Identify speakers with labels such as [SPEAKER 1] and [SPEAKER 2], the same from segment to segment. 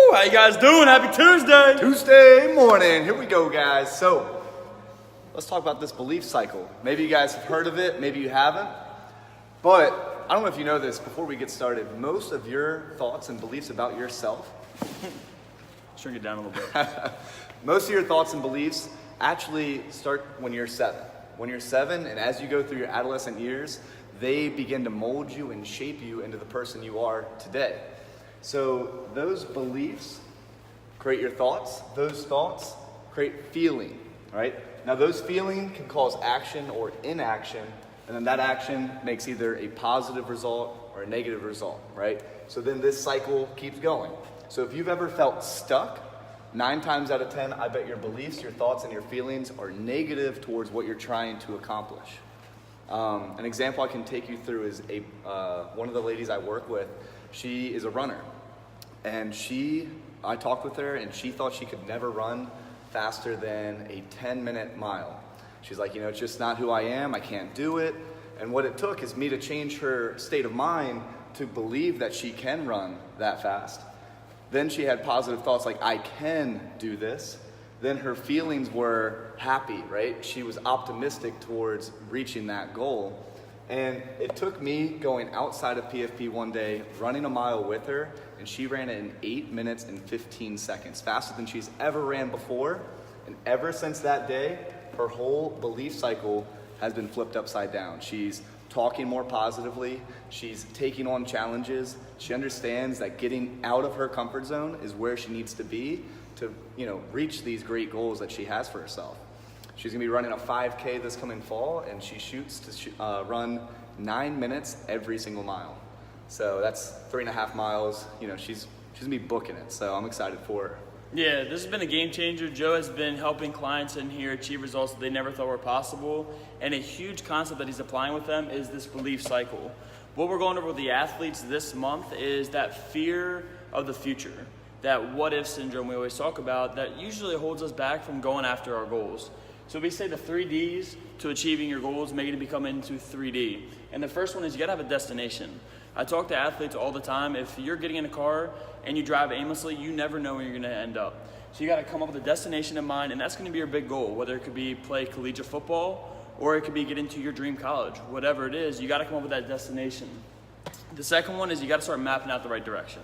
[SPEAKER 1] Woo! How you guys doing? Happy Tuesday!
[SPEAKER 2] Tuesday morning. Here we go, guys. So, let's talk about this belief cycle. Maybe you guys have heard of it, maybe you haven't. But, I don't know if you know this, before we get started, most of your thoughts and beliefs about yourself,
[SPEAKER 1] Shrink it down a little bit.
[SPEAKER 2] most of your thoughts and beliefs actually start when you're 7. When you're 7, and as you go through your adolescent years, they begin to mold you and shape you into the person you are today. So those beliefs create your thoughts. Those thoughts create feeling, right? Now those feelings can cause action or inaction, and then that action makes either a positive result or a negative result, right? So then this cycle keeps going. So if you've ever felt stuck, 9 times out of 10, I bet your beliefs, your thoughts, and your feelings are negative towards what you're trying to accomplish. An example I can take you through is one of the ladies I work with. She is a runner, and I talked with her, and she thought she could never run faster than a 10-minute mile. She's like, it's just not who I am. I can't do it. And what it took is me to change her state of mind to believe that she can run that fast. Then she had positive thoughts like, I can do this. Then her feelings were happy, right? She was optimistic towards reaching that goal. And it took me going outside of PFP one day, running a mile with her, and she ran it in 8 minutes and 15 seconds, faster than she's ever ran before. And ever since that day, her whole belief cycle has been flipped upside down. She's talking more positively. She's taking on challenges. She understands that getting out of her comfort zone is where she needs to be to, reach these great goals that she has for herself. She's gonna be running a 5K this coming fall, and she shoots to run 9 minutes every single mile. So that's 3.5 miles. She's gonna be booking it. So I'm excited for her.
[SPEAKER 1] Yeah, this has been a game changer. Joe has been helping clients in here achieve results that they never thought were possible. And a huge concept that he's applying with them is this belief cycle. What we're going over with the athletes this month is that fear of the future, that what if syndrome we always talk about that usually holds us back from going after our goals. So we say the 3 Ds to achieving your goals, making it become into 3D. And the first one is you gotta have a destination. I talk to athletes all the time. If you're getting in a car and you drive aimlessly, you never know where you're gonna end up. So you gotta come up with a destination in mind, and that's gonna be your big goal, whether it could be play collegiate football or it could be get into your dream college. Whatever it is, you gotta come up with that destination. The second one is you gotta start mapping out the right direction.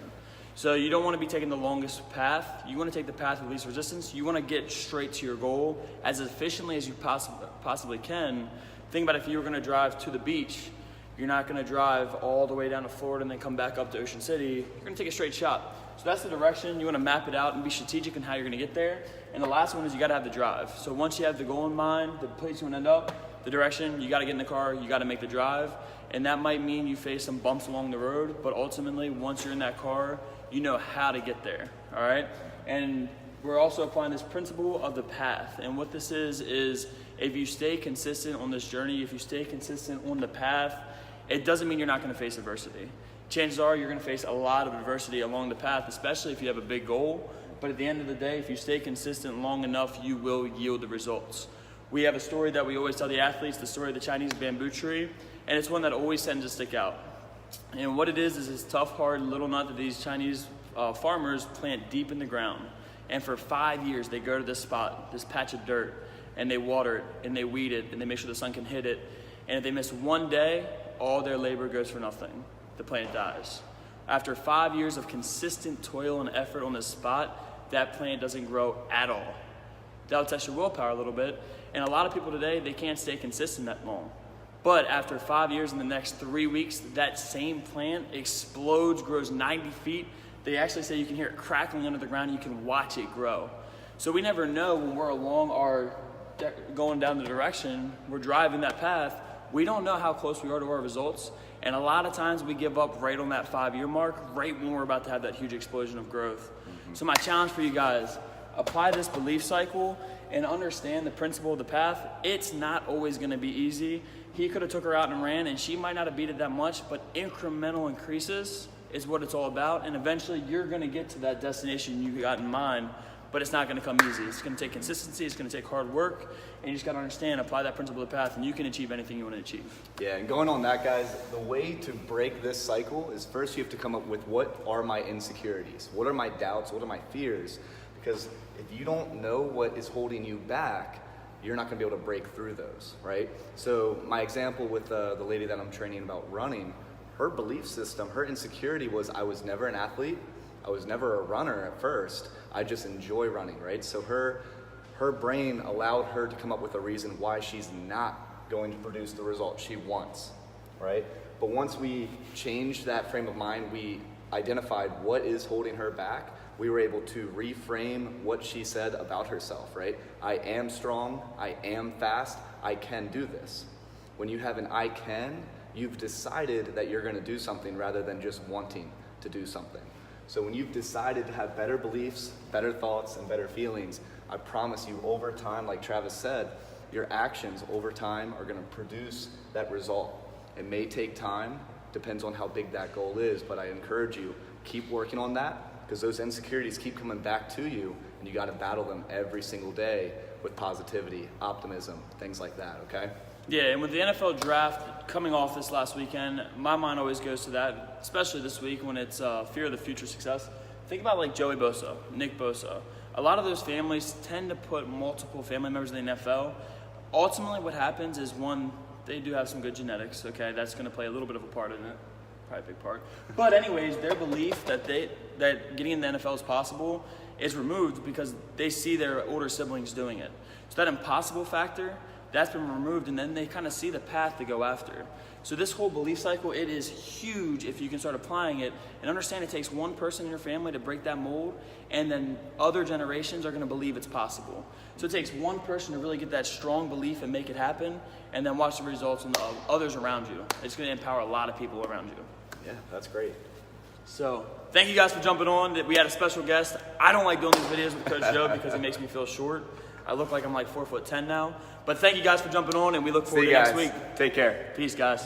[SPEAKER 1] So you don't wanna be taking the longest path. You wanna take the path with least resistance. You wanna get straight to your goal as efficiently as you possibly can. Think about if you were gonna drive to the beach, you're not gonna drive all the way down to Florida and then come back up to Ocean City. You're gonna take a straight shot. So that's the direction. You wanna map it out and be strategic in how you're gonna get there. And the last one is you gotta have the drive. So once you have the goal in mind, the place you wanna end up, the direction, you gotta get in the car, you gotta make the drive. And that might mean you face some bumps along the road, but ultimately, once you're in that car, you know how to get there, all right? And we're also applying this principle of the path. And what this is if you stay consistent on this journey, if you stay consistent on the path, it doesn't mean you're not gonna face adversity. Chances are you're gonna face a lot of adversity along the path, especially if you have a big goal. But at the end of the day, if you stay consistent long enough, you will yield the results. We have a story that we always tell the athletes, the story of the Chinese bamboo tree, and it's one that always tends to stick out. And what it is this tough, hard little nut that these Chinese farmers plant deep in the ground. And for 5 years, they go to this spot, this patch of dirt, and they water it, and they weed it, and they make sure the sun can hit it. And if they miss one day, all their labor goes for nothing. The plant dies. After 5 years of consistent toil and effort on this spot, that plant doesn't grow at all. That'll test your willpower a little bit. And a lot of people today, they can't stay consistent that long. But after 5 years, in the next 3 weeks, that same plant explodes, grows 90 feet. They actually say you can hear it crackling under the ground, and you can watch it grow. So we never know when we're along going down the direction, we're driving that path, we don't know how close we are to our results. And a lot of times we give up right on that 5-year mark, right when we're about to have that huge explosion of growth. So my challenge for you guys, apply this belief cycle and understand the principle of the path. It's not always gonna be easy. He could have took her out and ran, and she might not have beat it that much, but incremental increases is what it's all about. And eventually you're gonna get to that destination you got in mind. but it's not going to come easy. It's going to take consistency. It's going to take hard work. And you just got to understand, apply that principle of the path, and you can achieve anything you want to achieve.
[SPEAKER 2] Yeah, and going on that, guys, the way to break this cycle is first you have to come up with what are my insecurities? What are my doubts? What are my fears? Because if you don't know what is holding you back, you're not going to be able to break through those, right? So my example with the lady that I'm training about running, her belief system, her insecurity was I was never an athlete. I was never a runner at first. I just enjoy running, right? So her brain allowed her to come up with a reason why she's not going to produce the result she wants, right? But once we changed that frame of mind, we identified what is holding her back. We were able to reframe what she said about herself, right? I am strong, I am fast, I can do this. When you have an I can, you've decided that you're gonna do something rather than just wanting to do something. So when you've decided to have better beliefs, better thoughts, and better feelings, I promise you over time, like Travis said, your actions over time are gonna produce that result. It may take time, depends on how big that goal is, but I encourage you, keep working on that, because those insecurities keep coming back to you, and you got to battle them every single day with positivity, optimism, things like that, okay?
[SPEAKER 1] Yeah, and with the NFL draft coming off this last weekend, my mind always goes to that, especially this week when it's fear of the future success. Think about like Joey Bosa, Nick Bosa. A lot of those families tend to put multiple family members in the NFL. Ultimately, what happens is, one, they do have some good genetics, okay? That's going to play a little bit of a part in it. Probably a big part. But anyways, their belief that getting in the NFL is possible is removed because they see their older siblings doing it. So that impossible factor, that's been removed, and then they kind of see the path to go after. So this whole belief cycle, it is huge if you can start applying it and understand it takes one person in your family to break that mold, and then other generations are going to believe it's possible. So it takes one person to really get that strong belief and make it happen, and then watch the results in the others around you. It's going to empower a lot of people around you.
[SPEAKER 2] Yeah, that's great.
[SPEAKER 1] So thank you guys for jumping on. We had a special guest. I don't like doing these videos with Coach Joe because he makes me feel short. I look like I'm like 4'10" now. But thank you guys for jumping on, and we look forward to next week.
[SPEAKER 2] Take care.
[SPEAKER 1] Peace, guys.